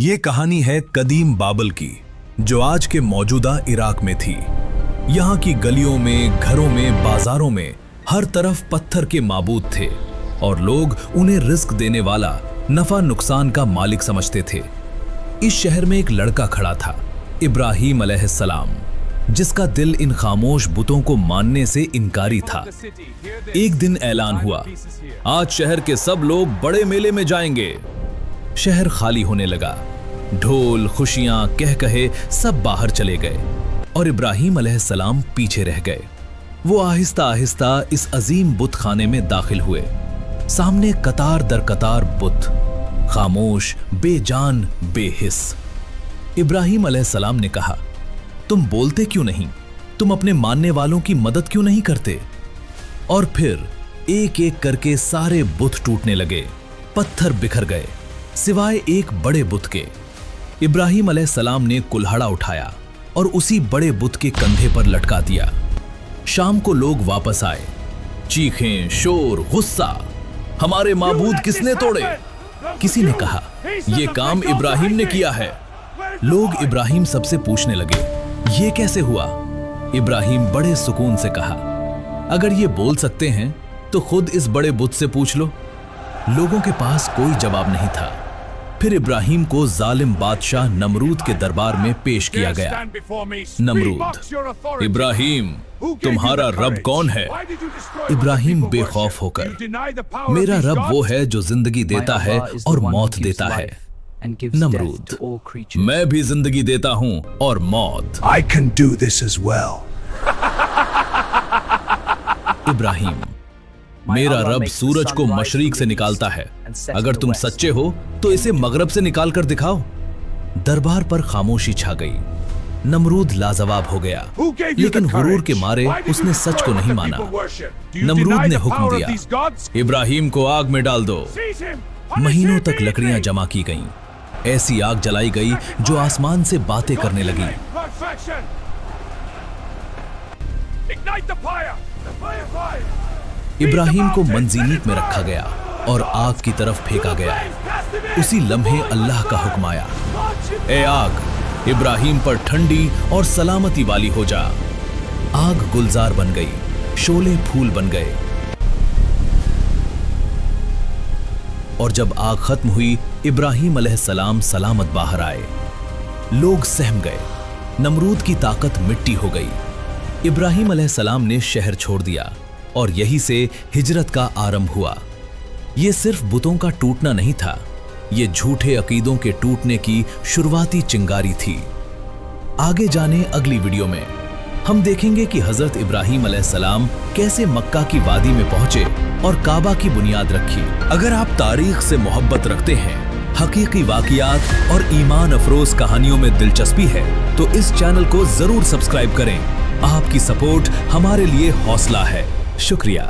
ये कहानी है कदीम बाबल की, जो आज के मौजूदा इराक में थी। यहाँ की गलियों में, घरों में, बाजारों में हर तरफ पत्थर के माबूद थे और लोग उन्हें रिस्क देने वाला, नफा नुकसान का मालिक समझते थे। इस शहर में एक लड़का खड़ा था, इब्राहिम अलैहिस्सलाम, जिसका दिल इन खामोश बुतों को मानने से इनकारी था। एक दिन ऐलान हुआ, आज शहर के सब लोग बड़े मेले में जाएंगे। शहर खाली होने लगा, ढोल, खुशियां, कह कहे सब बाहर चले गए और इब्राहिम अलैहिस्सलाम पीछे रह गए। वो आहिस्ता आहिस्ता इस अजीम बुत खाने में दाखिल हुए। सामने कतार दर कतार बुत, खामोश, बेजान, बेहिस। इब्राहिम अलैहिस्सलाम ने कहा, तुम बोलते क्यों नहीं? तुम अपने मानने वालों की मदद क्यों नहीं करते? और फिर एक एक करके सारे बुत टूटने लगे, पत्थर बिखर गए, सिवाय एक बड़े बुत के। इब्राहिम अलैहिस्सलाम ने कुल्हाड़ा उठाया और उसी बड़े बुत के कंधे पर लटका दिया। शाम को लोग वापस आए, चीखें, शोर, गुस्सा, हमारे माबूद किसने तोड़े? किसी ने कहा, यह काम इब्राहिम ने किया है। लोग इब्राहिम सबसे पूछने लगे, ये कैसे हुआ? इब्राहिम बड़े सुकून से कहा, अगर ये बोल सकते हैं तो खुद इस बड़े बुत से पूछ लो। लोगों के पास कोई जवाब नहीं था। फिर इब्राहिम को जालिम बादशाह नमरूद के दरबार में पेश किया गया। नमरूद, इब्राहिम, तुम्हारा रब कौन है? इब्राहिम बेखौफ होकर, मेरा रब वो है जो जिंदगी देता है और मौत देता है। नमरूद, मैं भी जिंदगी देता हूं और मौत। I can do this as well. Ibrahim, मेरा रब सूरज को मशरिक से निकालता है। अगर तुम सच्चे हो तो इसे मगरब से निकाल कर दिखाओ। दरबार पर खामोशी छा गई। नमरूद लाजवाब हो गया, लेकिन हुरूर के मारे उसने सच को नहीं माना। नमरूद ने हुक्म दिया, इब्राहिम को आग में डाल दो। महीनों तक लकड़ियां जमा की गईं। ऐसी आग जलाई गई जो आसमान से बातें करने लगी। इब्राहिम को मंजीनीक में रखा गया और आग की तरफ फेंका गया। उसी लम्हे अल्लाह का हुक्म आया, ए आग, इब्राहिम पर ठंडी और सलामती वाली हो जा। आग गुलजार बन गई, शोले फूल बन गए। और जब आग खत्म हुई, इब्राहिम अलैहिस्सलाम सलामत बाहर आए। लोग सहम गए, नमरूद की ताकत मिट्टी हो गई। इब्राहिम अलैहिस्सलाम ने शहर छोड़ दिया और यहीं से हिजरत का आरंभ हुआ। ये सिर्फ बुतों का टूटना नहीं था, ये झूठे अकीदों के टूटने की शुरुआती चिंगारी थी। आगे जाने अगली वीडियो में हम देखेंगे कि हजरत इब्राहिम अलैहिस्सलाम कैसे मक्का की वादी में पहुंचे और काबा की बुनियाद रखी। अगर आप तारीख से मोहब्बत रखते हैं, हकीकी वाक़ियात और ईमान अफरोज कहानियों में दिलचस्पी है, तो इस चैनल को जरूर सब्सक्राइब करें। आपकी सपोर्ट हमारे लिए हौसला है। शुक्रिया।